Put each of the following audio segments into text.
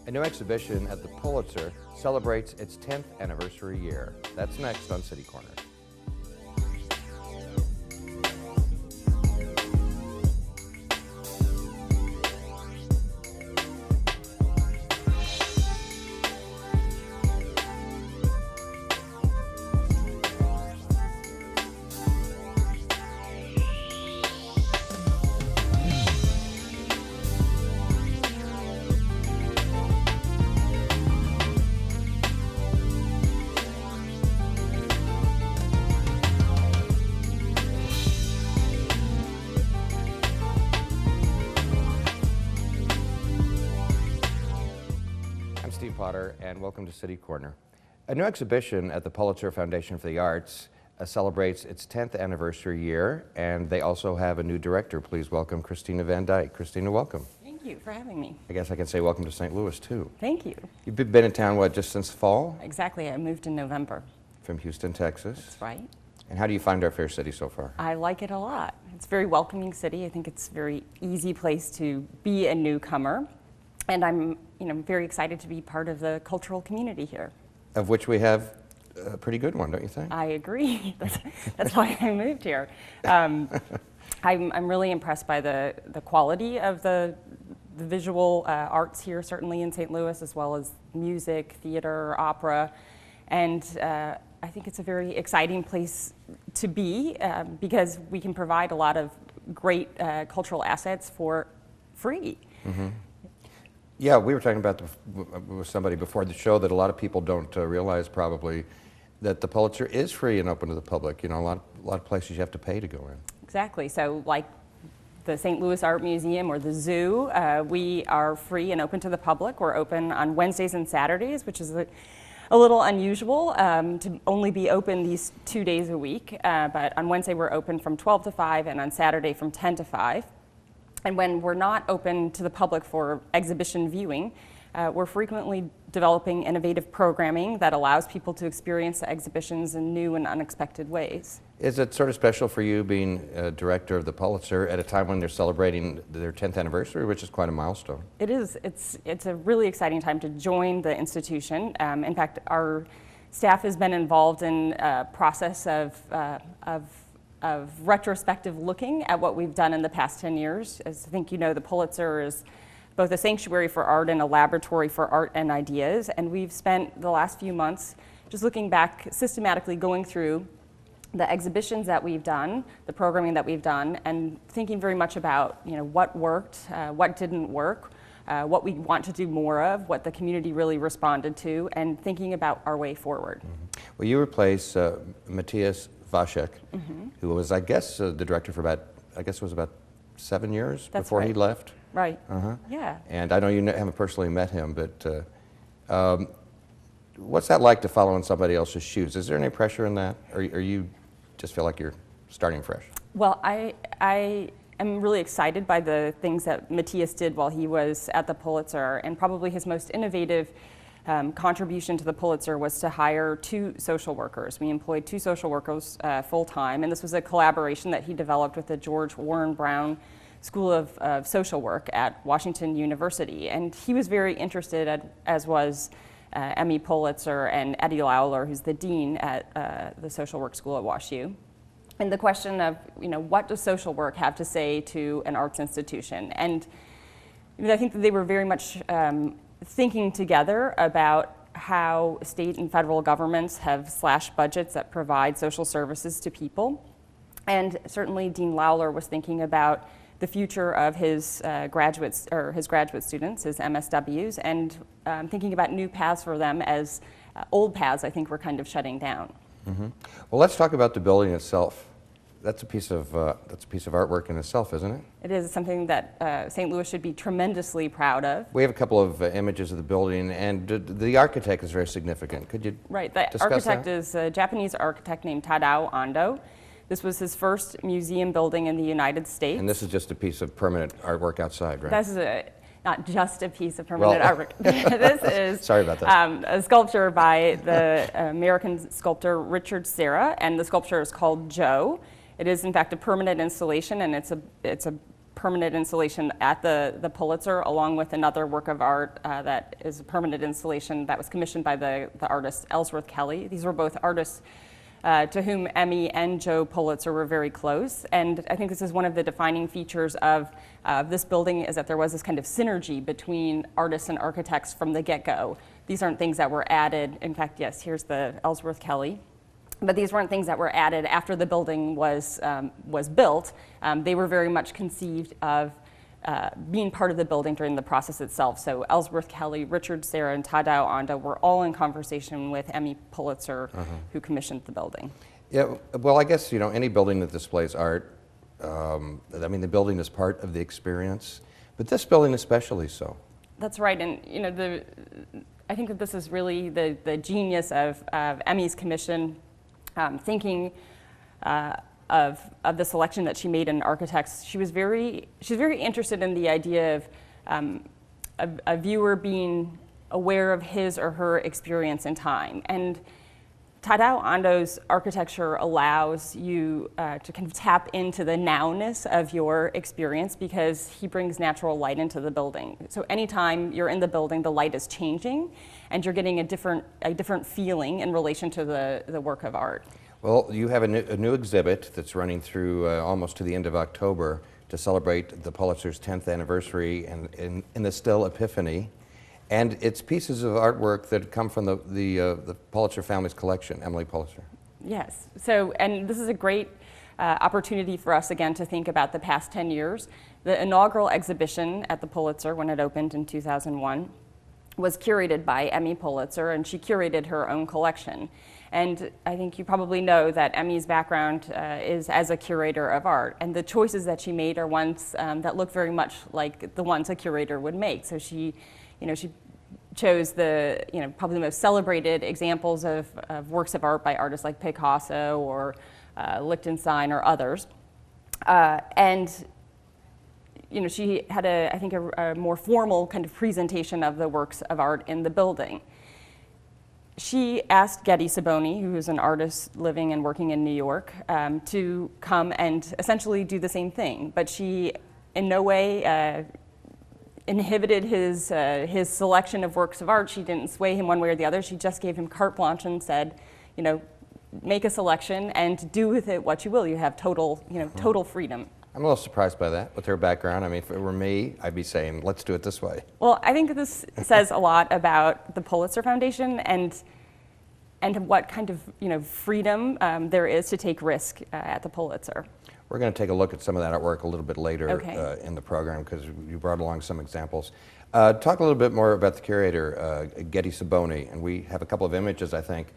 A new exhibition at the Pulitzer celebrates its 10th anniversary year. That's next on City Corner. Potter, and welcome to City Corner. A new exhibition at the Pulitzer Foundation for the Arts celebrates its 10th anniversary year, and they also have a new director. Please welcome Christina Van Dyke. Christina, welcome. Thank you for having me. I guess I can say welcome to St. Louis, too. Thank you. You've been in town, what, just since fall? Exactly. I moved in November. From Houston, Texas? That's right. And how do you find our fair city so far? I like it a lot. It's a very welcoming city. I think it's a very easy place to be a newcomer. And I'm very excited to be part of the cultural community here. Of which we have a pretty good one, don't you think? I agree. That's why I moved here. I'm really impressed by the quality of the visual arts here, certainly in St. Louis, as well as music, theater, opera. And I think it's a very exciting place to be because we can provide a lot of great cultural assets for free. Mm-hmm. Yeah, we were talking about with somebody before the show that a lot of people don't realize probably that the Pulitzer is free and open to the public. You know, a lot of places you have to pay to go in. Exactly. So like the St. Louis Art Museum or the zoo, we are free and open to the public. We're open on Wednesdays and Saturdays, which is a little unusual to only be open these 2 days a week. But on Wednesday we're open from 12 to 5 and on Saturday from 10 to 5. And when we're not open to the public for exhibition viewing, we're frequently developing innovative programming that allows people to experience the exhibitions in new and unexpected ways. Is it sort of special for you being director of the Pulitzer at a time when they're celebrating their 10th anniversary, which is quite a milestone? It is. It's a really exciting time to join the institution. In fact, our staff has been involved in a process of retrospective looking at what we've done in the past 10 years. As I think you know, the Pulitzer is both a sanctuary for art and a laboratory for art and ideas. And we've spent the last few months just looking back, systematically going through the exhibitions that we've done, the programming that we've done, and thinking very much about what worked, what didn't work, what we want to do more of, what the community really responded to, and thinking about our way forward. Mm-hmm. Well, you replace Matthias Vashek, mm-hmm. who was, I guess, the director for about 7 years That's before right. he left. Right. Uh-huh. Yeah. And I know you haven't personally met him, but what's that like to follow in somebody else's shoes? Is there any pressure in that, or you just feel like you're starting fresh? Well, I am really excited by the things that Matthias did while he was at the Pulitzer, and probably his most innovative contribution to the Pulitzer was to hire 2 social workers. We employed 2 social workers full-time, and this was a collaboration that he developed with the George Warren Brown School of Social Work at Washington University. And he was very interested, as was Emmy Pulitzer and Eddie Lawler, who's the dean at the Social Work School at WashU. And the question of, what does social work have to say to an arts institution? And I think that they were very much thinking together about how state and federal governments have slashed budgets that provide social services to people. And certainly Dean Lawler was thinking about the future of his graduate students, his MSWs, and thinking about new paths for them as old paths I think were kind of shutting down. Mm-hmm. Well, let's talk about the building itself. That's a piece of artwork in itself, isn't it? It is something that St. Louis should be tremendously proud of. We have a couple of images of the building, and the architect is very significant. Could you Right, the discuss architect that? is a Japanese architect named Tadao Ando. This was his first museum building in the United States. And this is just a piece of permanent artwork outside, right? This is not just a piece of permanent artwork. This is sorry about that. A sculpture by the American sculptor Richard Serra, and the sculpture is called Joe. It is in fact a permanent installation, and it's a permanent installation at the Pulitzer, along with another work of art that is a permanent installation that was commissioned by the artist Ellsworth Kelly. These were both artists to whom Emmy and Joe Pulitzer were very close. And I think this is one of the defining features of this building, is that there was this kind of synergy between artists and architects from the get-go. These aren't things that were added. In fact, yes, here's the Ellsworth Kelly. But these weren't things that were added after the building was built. They were very much conceived of being part of the building during the process itself. So Ellsworth Kelly, Richard Serra, and Tadao Ando were all in conversation with Emmy Pulitzer, who commissioned the building. Yeah, well, I guess, you know, any building that displays art, I mean, the building is part of the experience, but this building especially so. That's right, and you know, I think that this is really the genius of Emmy's commission, thinking of the selection that she made in architects. She's very interested in the idea of a viewer being aware of his or her experience in time. And Tadao Ando's architecture allows you to kind of tap into the nowness of your experience, because he brings natural light into the building. So anytime you're in the building, the light is changing, and you're getting a different feeling in relation to the work of art. Well, you have a new exhibit that's running through almost to the end of October to celebrate the Pulitzer's 10th anniversary in the still Epiphany. And it's pieces of artwork that come from the Pulitzer family's collection, Emily Pulitzer. Yes. So, and this is a great opportunity for us again to think about the past 10 years. The inaugural exhibition at the Pulitzer, when it opened in 2001, was curated by Emmy Pulitzer, and she curated her own collection. And I think you probably know that Emmy's background is as a curator of art, and the choices that she made are ones that look very much like the ones a curator would make. So she chose probably the most celebrated examples of works of art by artists like Picasso or Lichtenstein or others. And she had I think a more formal kind of presentation of the works of art in the building. She asked Getty Saboni, who is an artist living and working in New York, to come and essentially do the same thing. But she in no way inhibited his selection of works of art. She didn't sway him one way or the other. She just gave him carte blanche and said, make a selection and do with it what you will. You have total freedom. I'm a little surprised by that with her background. I mean, if it were me, I'd be saying, let's do it this way. Well, I think this says a lot about the Pulitzer Foundation and what kind of freedom there is to take risk at the Pulitzer. We're going to take a look at some of that artwork a little bit later in the program, because you brought along some examples. Talk a little bit more about the curator, Getty Saboni, and we have a couple of images, I think,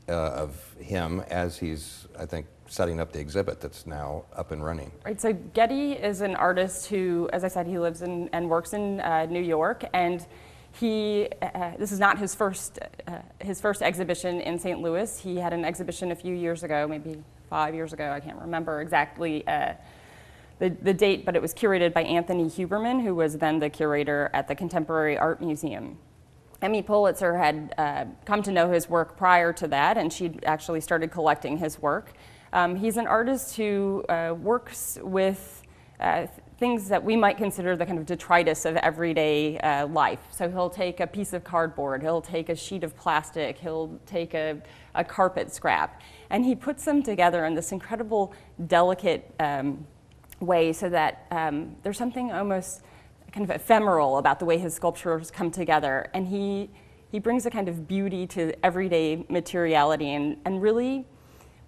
of him as he's, I think, setting up the exhibit that's now up and running. Right, so Getty is an artist who, as I said, he lives and works in New York, and this is not his first exhibition in St. Louis. He had an exhibition a few years ago, maybe 5 years ago. I can't remember exactly the date, but it was curated by Anthony Huberman, who was then the curator at the Contemporary Art Museum. Emmy Pulitzer had come to know his work prior to that, and she'd actually started collecting his work. He's an artist who works with things that we might consider the kind of detritus of everyday life. So he'll take a piece of cardboard, he'll take a sheet of plastic, he'll take a carpet scrap, and he puts them together in this incredible, delicate way, so that there's something almost kind of ephemeral about the way his sculptures come together. And he brings a kind of beauty to everyday materiality, and really,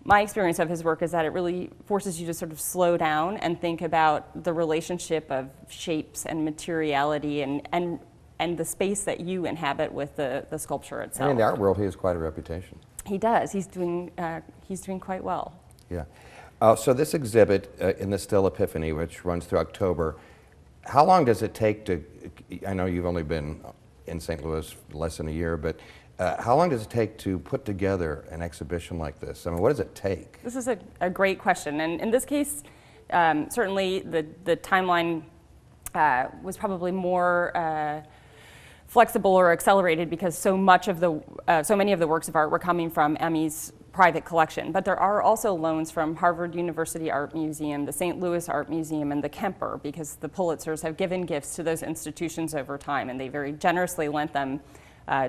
my experience of his work is that it really forces you to sort of slow down and think about the relationship of shapes and materiality and the space that you inhabit with the sculpture itself. And in the art world, he has quite a reputation. He does. He's doing quite well. Yeah. So this exhibit in the Still Epiphany, which runs through October, how long does it take to? I know you've only been in St. Louis less than a year, but how long does it take to put together an exhibition like this? I mean, what does it take? This is a great question, and in this case, certainly the timeline was probably more flexible or accelerated, because so many of the works of art were coming from Emmy's private collection. But there are also loans from Harvard University Art Museum, the St. Louis Art Museum, and the Kemper, because the Pulitzers have given gifts to those institutions over time, and they very generously lent them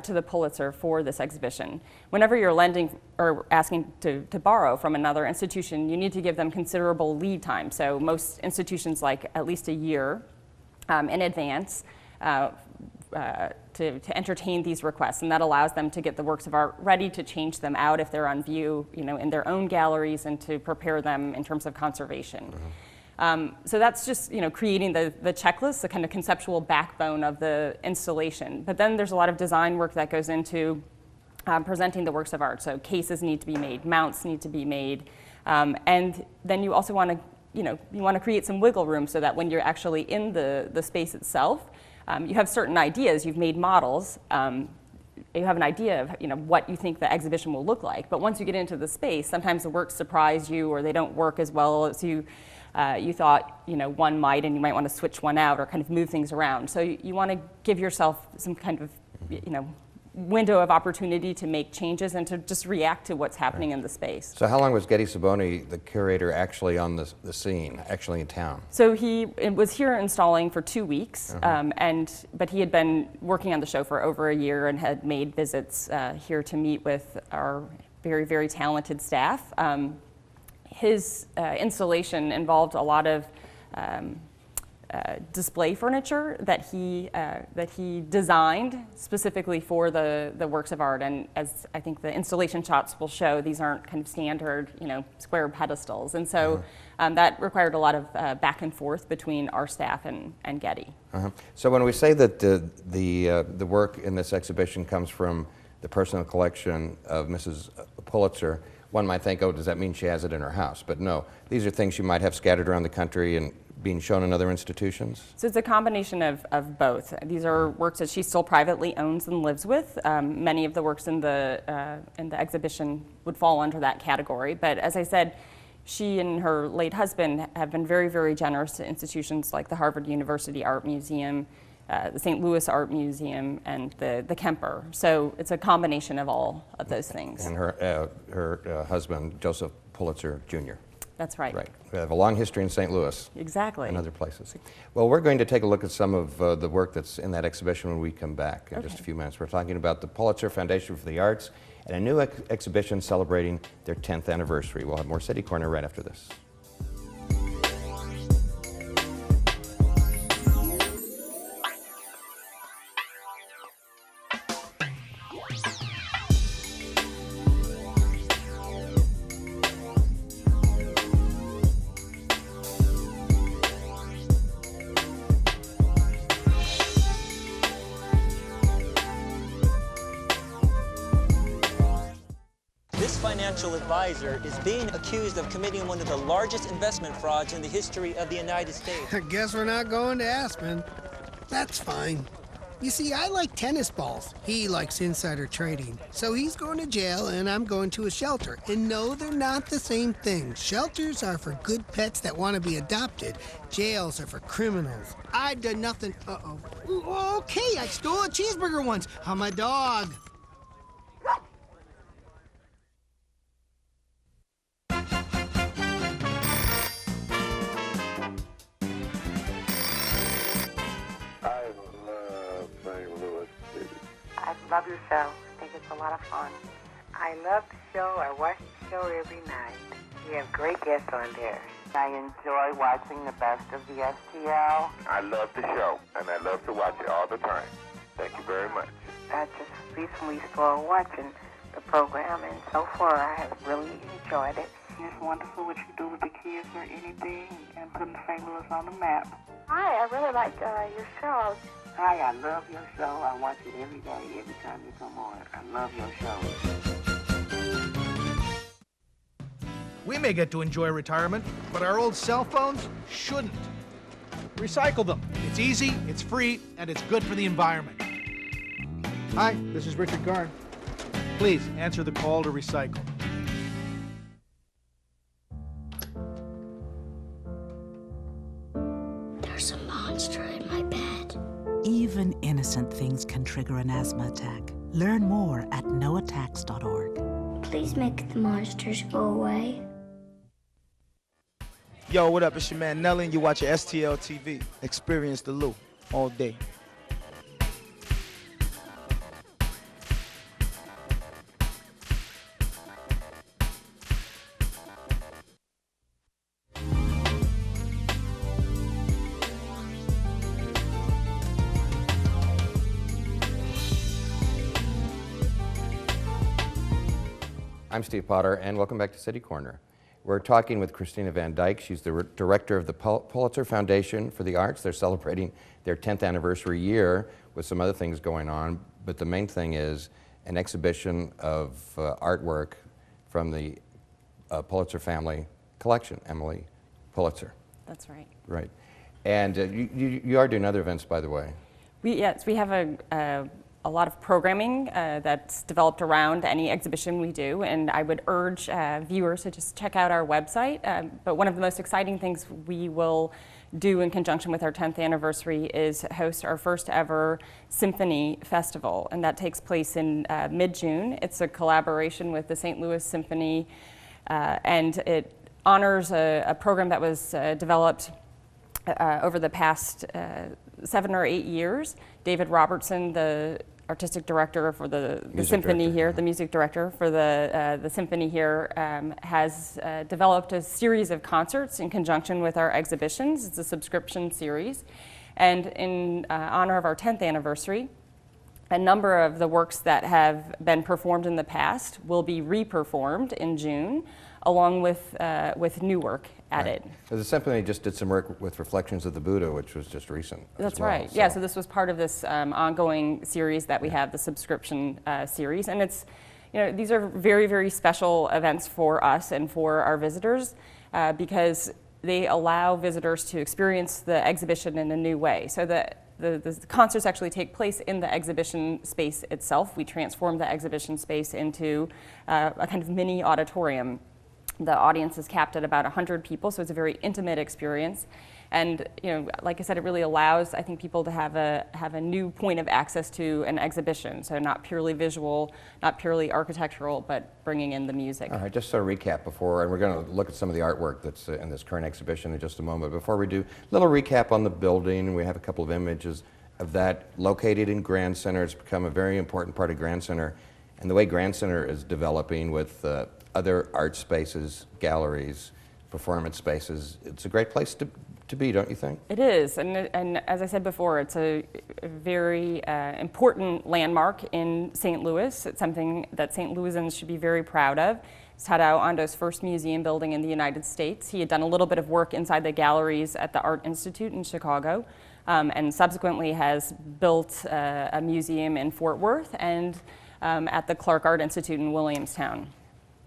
to the Pulitzer for this exhibition. Whenever you're lending or asking to borrow from another institution, you need to give them considerable lead time. So most institutions like at least a year in advance to entertain these requests, and that allows them to get the works of art ready to change them out if they're on view, in their own galleries, and to prepare them in terms of conservation. So that's just creating the checklist, the kind of conceptual backbone of the installation. But then there's a lot of design work that goes into presenting the works of art. So cases need to be made, mounts need to be made, and then you also want to you want to create some wiggle room so that when you're actually in the space itself, you have certain ideas. You've made models. You have an idea of what you think the exhibition will look like. But once you get into the space, sometimes the works surprise you, or they don't work as well as you thought one might, and you might want to switch one out or kind of move things around. So you want to give yourself some kind of window of opportunity to make changes and to just react to what's happening in the space. So how long was Getty Saboni, the curator, actually on the scene, actually in town? So he was here installing for 2 weeks, but he had been working on the show for over a year and had made visits here to meet with our very, very talented staff. His installation involved a lot of display furniture that he designed specifically for the works of art, and as I think the installation shots will show, these aren't kind of standard square pedestals, and so that required a lot of back and forth between our staff and Getty. So when we say that the work in this exhibition comes from the personal collection of Mrs. Pulitzer, one might think, oh, does that mean she has it in her house? But no, these are things she might have scattered around the country and being shown in other institutions? So it's a combination of both. These are works that she still privately owns and lives with. Many of the works in the exhibition would fall under that category. But as I said, she and her late husband have been very, very generous to institutions like the Harvard University Art Museum, the St. Louis Art Museum, and the Kemper. So it's a combination of all of those things. And her husband, Joseph Pulitzer, Jr. That's right. Right. We have a long history in St. Louis. Exactly. And other places. Well, we're going to take a look at some of the work that's in that exhibition when we come back in just a few minutes. We're talking about the Pulitzer Foundation for the Arts and a new exhibition celebrating their 10th anniversary. We'll have more City Corner right after this. Financial advisor is being accused of committing one of the largest investment frauds in the history of the United States. I guess we're not going to Aspen. That's fine. You see, I like tennis balls. He likes insider trading. So he's going to jail and I'm going to a shelter. And no, they're not the same thing. Shelters are for good pets that want to be adopted. Jails are for criminals. I've done nothing. Uh-oh. Ooh, okay, I stole a cheeseburger once. I'm a dog. I love your show. I think it's a lot of fun. I love the show. I watch the show every night. You have great guests on there. I enjoy watching the best of the STL. I love the show, and I love to watch it all the time. Thank you very much. I just recently started watching the program, and so far I have really enjoyed it. It's wonderful what you do with the kids or anything, and putting St. Louis on the map. Hi, I really like your show. Hi, I love your show. I watch it every day, every time you come on. I love your show. We may get to enjoy retirement, but our old cell phones shouldn't. Recycle them. It's easy, it's free, and it's good for the environment. Hi, this is Richard Garn. Please answer the call to recycle. There's a monster in my bed. Even innocent things can trigger an asthma attack. Learn more at noattacks.org. Please make the monsters go away. Yo, what up? It's your man Nelly, and you're watching STL TV. Experience the Lou all day. I'm Steve Potter, and welcome back to City Corner. We're talking with Christina Van Dyke. She's the director of the Pulitzer Foundation for the Arts. They're celebrating their 10th anniversary year with some other things going on, but the main thing is an exhibition of artwork from the Pulitzer family collection, Emily Pulitzer. That's right. Right. And you are doing other events, by the way. Yes, we have a lot of programming that's developed around any exhibition we do, and I would urge viewers to just check out our website. But one of the most exciting things we will do in conjunction with our 10th anniversary is host our first ever symphony festival, and that takes place in mid-June. It's a collaboration with the St. Louis Symphony, and it honors a program that was developed over the past 7 or 8 years. David Robertson, the artistic director for the symphony here, the music director for the symphony here, has developed a series of concerts in conjunction with our exhibitions. It's a subscription series. And in honor of our 10th anniversary, a number of the works that have been performed in the past will be re-performed in June, along with new work added. Right. So the symphony just did some work with Reflections of the Buddha, which was just recent. That's well, right. Yeah, so this was part of this ongoing series that we have, the subscription series. And it's, these are very, very special events for us and for our visitors because they allow visitors to experience the exhibition in a new way. So the concerts actually take place in the exhibition space itself. We transform the exhibition space into a kind of mini auditorium. The audience is capped at about 100 people, so it's a very intimate experience. And like I said, it really allows, I think, people to have a new point of access to an exhibition. So not purely visual, not purely architectural, but bringing in the music. All right, just to recap before, and we're going to look at some of the artwork that's in this current exhibition in just a moment. Before we do, a little recap on the building. We have a couple of images of that located in Grand Center. It's become a very important part of Grand Center. And the way Grand Center is developing with other art spaces, galleries, performance spaces, it's a great place to be, don't you think? It is, and as I said before, it's a very important landmark in St. Louis. It's something that St. Louisans should be very proud of. It's Tadao Ando's first museum building in the United States. He had done a little bit of work inside the galleries at the Art Institute in Chicago, and subsequently has built a museum in Fort Worth and at the Clark Art Institute in Williamstown.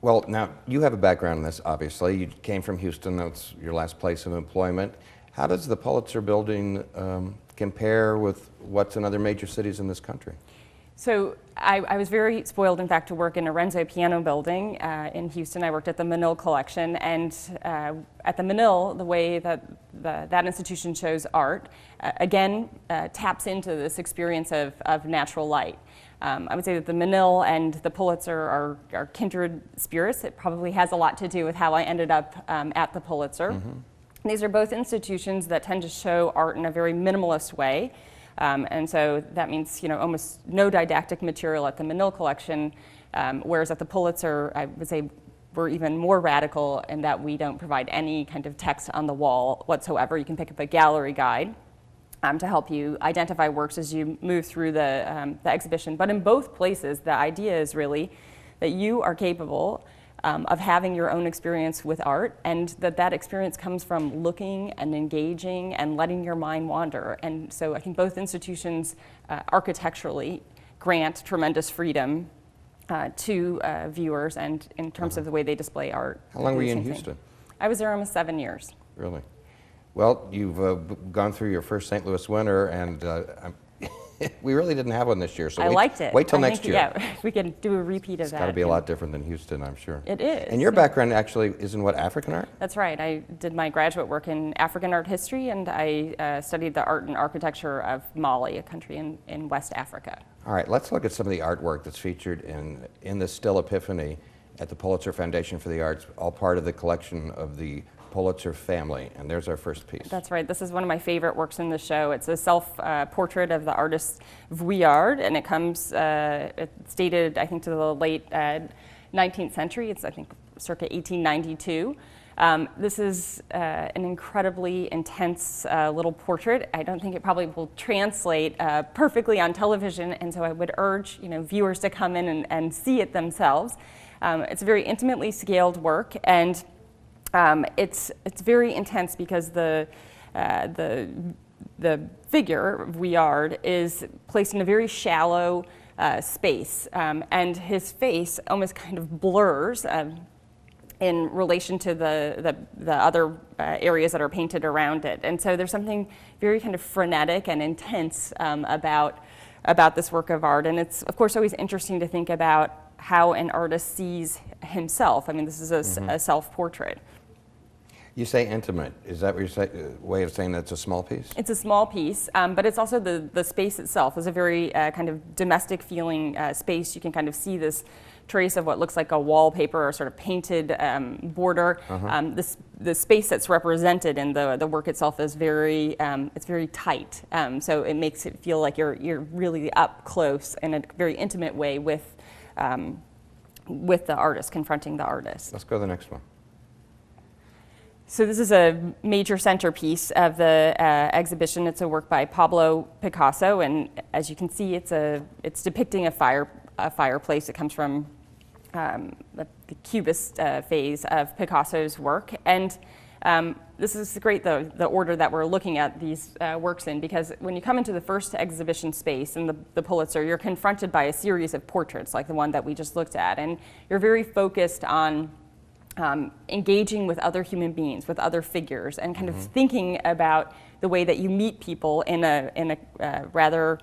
Well, now, you have a background in this, obviously. You came from Houston. That's your last place of employment. How does the Pulitzer building compare with what's in other major cities in this country? So I was very spoiled, in fact, to work in a Renzo piano building in Houston. I worked at the Menil Collection, and at the Menil, the way that that institution shows art, again, taps into this experience of natural light. I would say that the Menil and the Pulitzer are kindred spirits. It probably has a lot to do with how I ended up at the Pulitzer. Mm-hmm. These are both institutions that tend to show art in a very minimalist way. And so that means, almost no didactic material at the Menil Collection, whereas at the Pulitzer, I would say we're even more radical in that we don't provide any kind of text on the wall whatsoever. You can pick up a gallery guide to help you identify works as you move through the exhibition. But in both places, the idea is really that you are capable of having your own experience with art, and that experience comes from looking and engaging and letting your mind wander. And so I think both institutions architecturally grant tremendous freedom to viewers, and in terms of the way they display art. How long were you in Houston? I was there almost 7 years. Really? Well, you've gone through your first St. Louis winter, and we really didn't have one this year. So I liked it. Wait till next year. Yeah, we can do a repeat of that. It's got to be a lot different than Houston, I'm sure. It is. And your background actually is in what, African art? That's right. I did my graduate work in African art history, and I studied the art and architecture of Mali, a country in West Africa. All right, let's look at some of the artwork that's featured in the Still Epiphany. at the Pulitzer Foundation for the Arts, all part of the collection of the Pulitzer family. And there's our first piece. That's right. This is one of my favorite works in the show. It's a self-portrait of the artist Vuillard, and it comes, it's dated, I think, to the late 19th century. It's, I think, circa 1892. This is an incredibly intense little portrait. I don't think it probably will translate perfectly on television, and so I would urge viewers to come in and see it themselves. It's a very intimately scaled work, and it's very intense because the figure, Vuillard, is placed in a very shallow space, and his face almost kind of blurs in relation to the other areas that are painted around it. And so there's something very kind of frenetic and intense about this work of art. And it's, of course, always interesting to think about how an artist sees himself. I mean, this is a self-portrait. You say intimate. Is that what your way of saying that's a small piece? It's a small piece, but it's also the space itself is a very kind of domestic feeling space. You can kind of see this trace of what looks like a wallpaper or sort of painted border. The space that's represented in the work itself is very tight, so it makes it feel like you're really up close in a very intimate way with the artist, confronting the artist. Let's go to the next one. So this is a major centerpiece of the exhibition. It's a work by Pablo Picasso, and as you can see, it's depicting a fireplace. It comes from the Cubist phase of Picasso's work, and this is great, the order that we're looking at these works in, because when you come into the first exhibition space in the Pulitzer, you're confronted by a series of portraits like the one that we just looked at, and you're very focused on engaging with other human beings, with other figures, and kind of thinking about the way that you meet people in a rather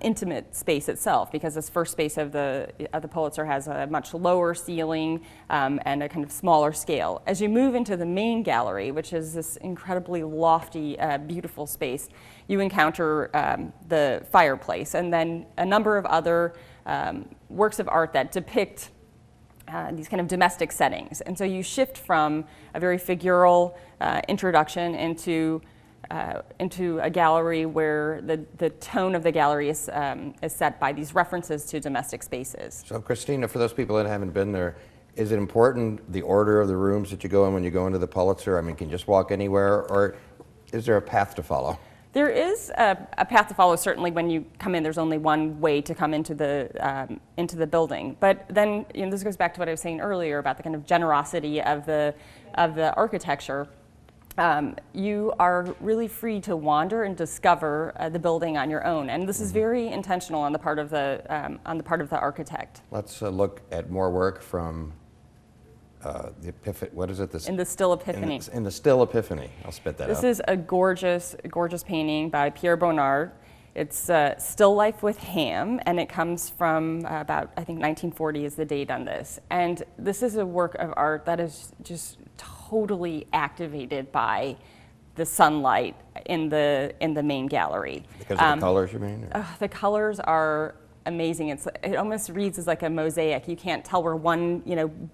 intimate space itself, because this first space of the Pulitzer has a much lower ceiling and a kind of smaller scale. As you move into the main gallery, which is this incredibly lofty, beautiful space, you encounter the fireplace, and then a number of other works of art that depict these kind of domestic settings. And so you shift from a very figural introduction into a gallery where the tone of the gallery is set by these references to domestic spaces. So Christina, for those people that haven't been there, is it important the order of the rooms that you go in when you go into the Pulitzer? I mean, can you just walk anywhere, or is there a path to follow? There is a path to follow. Certainly, when you come in, there's only one way to come into the building. But then, this goes back to what I was saying earlier about the kind of generosity of the architecture. You are really free to wander and discover the building on your own, and this is very intentional on the part of the architect. Let's look at more work from the Epiphany. What is it? In the Still Epiphany. In the Still Epiphany. I'll spit that out. This is a gorgeous painting by Pierre Bonnard. It's Still Life with Ham, and it comes from about, I think, 1940 is the date on this. And this is a work of art that is just totally activated by the sunlight in the main gallery. Because of the colors, you mean? The colors are amazing. It almost reads as like a mosaic. You can't tell where one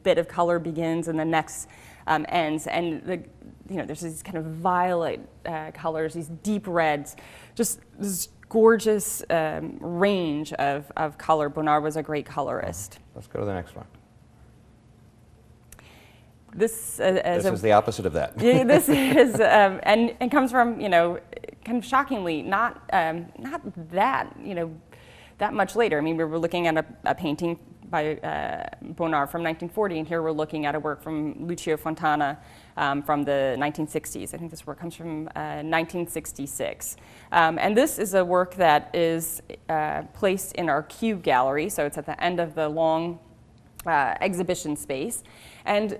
bit of color begins and the next ends. And there's these kind of violet colors, these deep reds, just this gorgeous range of color. Bonnard was a great colorist. Let's go to the next one. This is the opposite of that. This is and comes from kind of shockingly not that much later. I mean, we were looking at a painting by Bonnard from 1940, and here we're looking at a work from Lucio Fontana from the 1960s. I think this work comes from 1966. And this is a work that is placed in our Q gallery, so it's at the end of the long exhibition space. And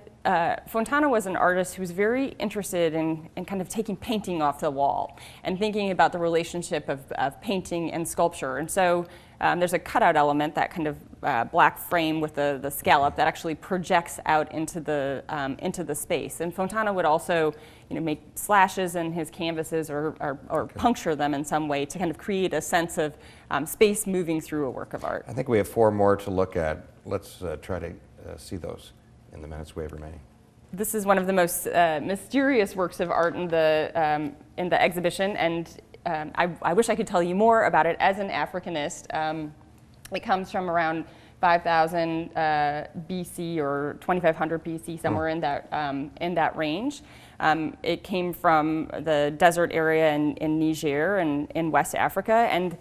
Fontana was an artist who was very interested in kind of taking painting off the wall and thinking about the relationship of painting and sculpture. And so there's a cutout element, that kind of black frame with the scallop that actually projects out into the space. And Fontana would also make slashes in his canvases or puncture them in some way to kind of create a sense of space moving through a work of art. I think we have 4 more to look at. Let's try to see those in the minutes we have remaining. This is one of the most mysterious works of art in the exhibition, and I wish I could tell you more about it as an Africanist. It comes from around 5,000 BC or 2,500 BC, somewhere in that range. It came from the desert area in Niger and in West Africa, and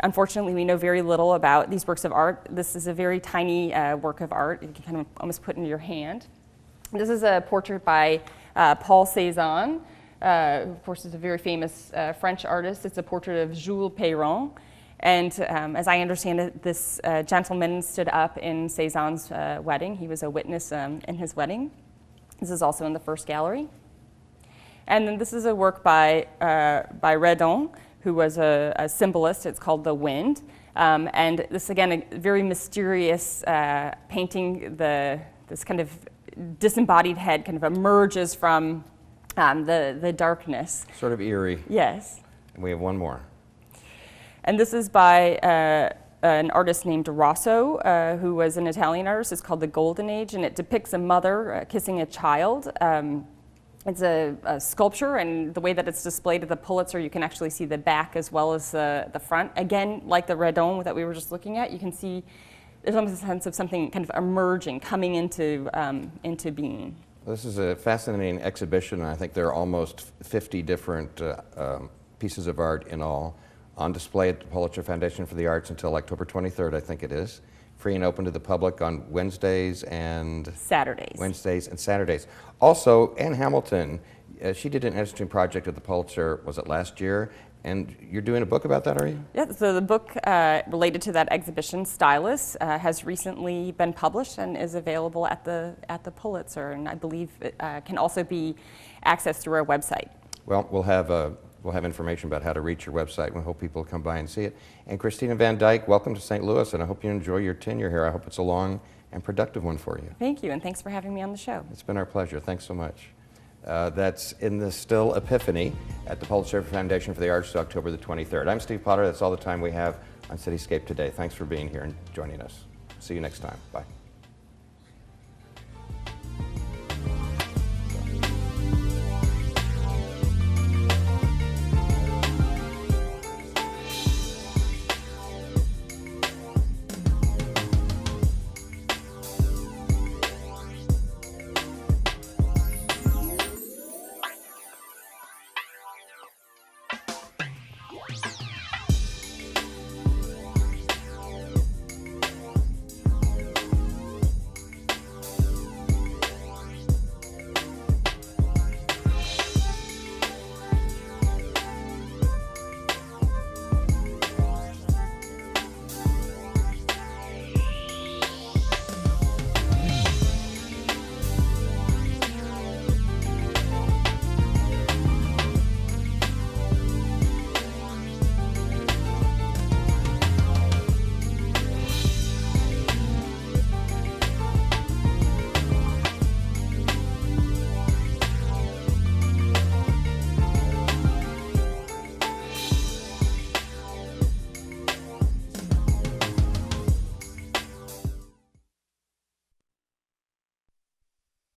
unfortunately we know very little about these works of art. This is a very tiny work of art. You can kind of almost put in your hand. This is a portrait by Paul Cézanne, who of course is a very famous French artist. It's a portrait of Jules Peyron. And as I understand it, this gentleman stood up in Cézanne's wedding. He was a witness in his wedding. This is also in the first gallery. And then this is a work by Redon, who was a symbolist. It's called The Wind. And this, again, a very mysterious painting. This kind of disembodied head kind of emerges from the darkness. Sort of eerie. Yes. And we have one more. And this is by an artist named Rosso, who was an Italian artist. It's called The Golden Age, and it depicts a mother kissing a child. It's a sculpture, and the way that it's displayed at the Pulitzer, you can actually see the back as well as the front. Again, like the Redon that we were just looking at, you can see there's almost a sense of something kind of emerging, coming into being. This is a fascinating exhibition, and I think there are almost 50 different pieces of art in all on display at the Pulitzer Foundation for the Arts until October 23rd, I think it is. Free and open to the public on Wednesdays and Saturdays. Also, Ann Hamilton, she did an interesting project at the Pulitzer, was it last year? And you're doing a book about that, are you? Yeah, so the book related to that exhibition, Stylus, has recently been published and is available at the Pulitzer, and I believe it can also be accessed through our website. Well, we'll have information about how to reach your website. We hope people will come by and see it. And Christina Van Dyke, welcome to St. Louis, and I hope you enjoy your tenure here. I hope it's a long and productive one for you. Thank you, and thanks for having me on the show. It's been our pleasure. Thanks so much. That's In the Still Epiphany at the Pulitzer Foundation for the Arts, October the 23rd. I'm Steve Potter. That's all the time we have on Cityscape today. Thanks for being here and joining us. See you next time. Bye.